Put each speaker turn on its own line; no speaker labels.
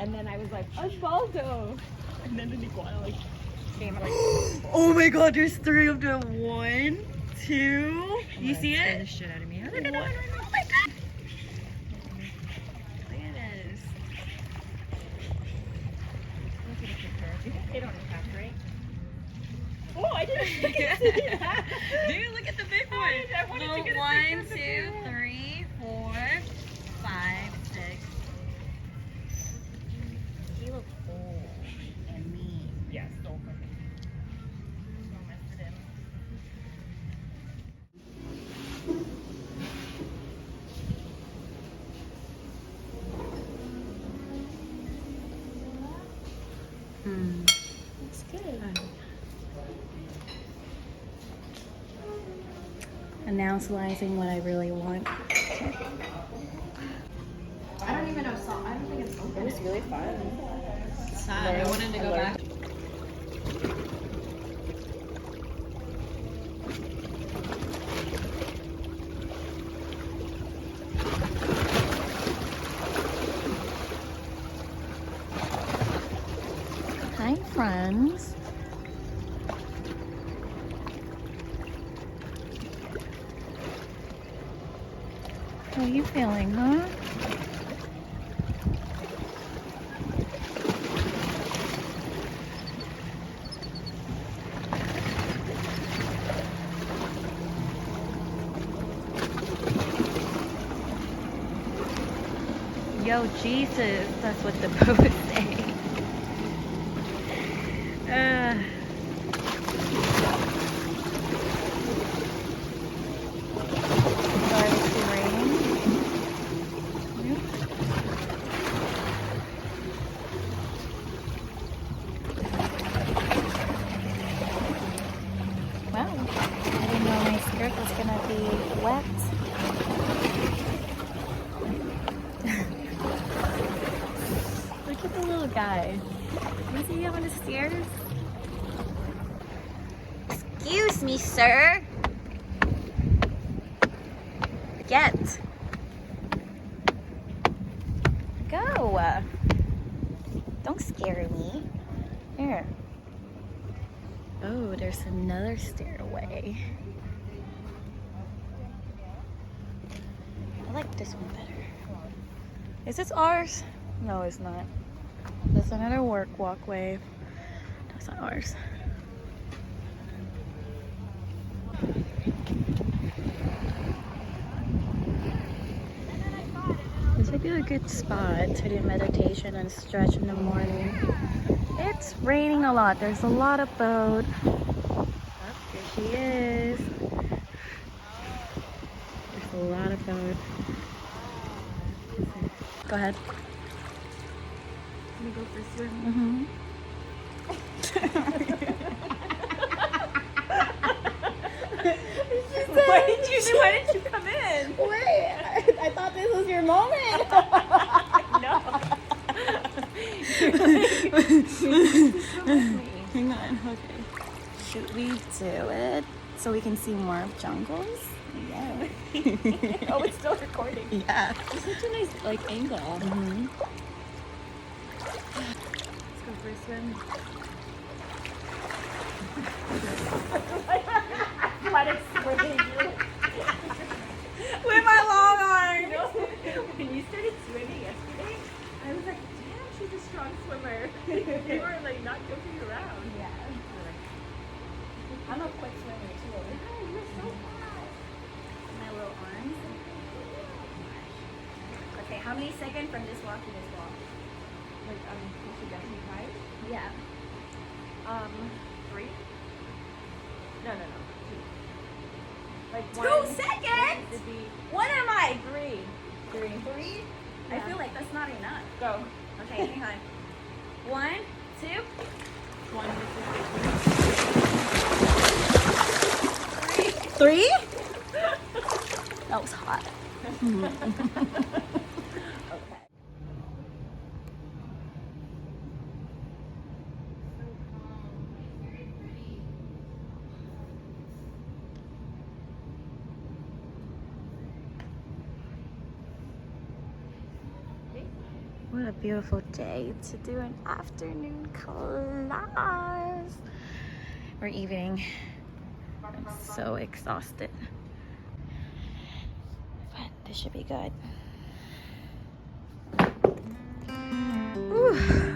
And then I was like, Osvaldo. And then an iguana like came and like.
Oh my god, there's 3 of them. 1, 2. You see it?
The shit out of me.
Oh my god. Look at this.
Do you think they don't have, right? Oh, I didn't see that.
Dude, look at the big one.
I wanted to get a
1,
picture of the
2,
big one.
3, 4, 5, 6. He looks old and mean.
Yes, so funny.
Don't mess with him.
It's good.
Announcing what I really want.
I don't even know salt. I don't think it's open. It was really fun.
Sad. I wanted to go back. Hi, friends. How are you feeling, huh? Yo, Jesus, that's what the post say. Sorry, it's too raining. Wow, I didn't know my skirt was gonna be wet. Look at the little guy. Is he on the stairs? Excuse me, sir. Get. Go. Don't scare me. Here. Oh, there's another stairway. I like this one better. Is this ours? No, it's not. There's another walkway. That's not ours. This would be a good spot to do meditation and stretch in the morning. It's raining a lot. There's a lot of boat. Oh, here she is. There's a lot of boat. Go ahead.
Can we go for a swim?
Mm-hmm.
Why did you come in?
Wait, I thought this was your moment.
No.
Hang on, okay. Should we do it so we can see more of jungles? Yeah.
Oh, it's still recording.
Yeah.
It's such a nice angle.
Mm-hmm.
Let's go for a swim. Let it swim.
With my long arms.
When you started swimming yesterday, I was like, damn, she's a strong swimmer. You were like not joking around.
Yeah. I'm a quick swimmer too.
Yeah, you're so fast.
My little arms. Okay, how many seconds from this walk to this walk?
Like, you should definitely try.
Yeah.
3? No. 2. Like
2 seconds?
Would be
What am I?
3. 3.
3? I
Yeah.
feel like that's not enough.
Go.
Okay, hang on. 1, 2,
1,
3. That was hot. What What a beautiful day to do an afternoon class or evening. I'm so exhausted, but this should be good. Whew.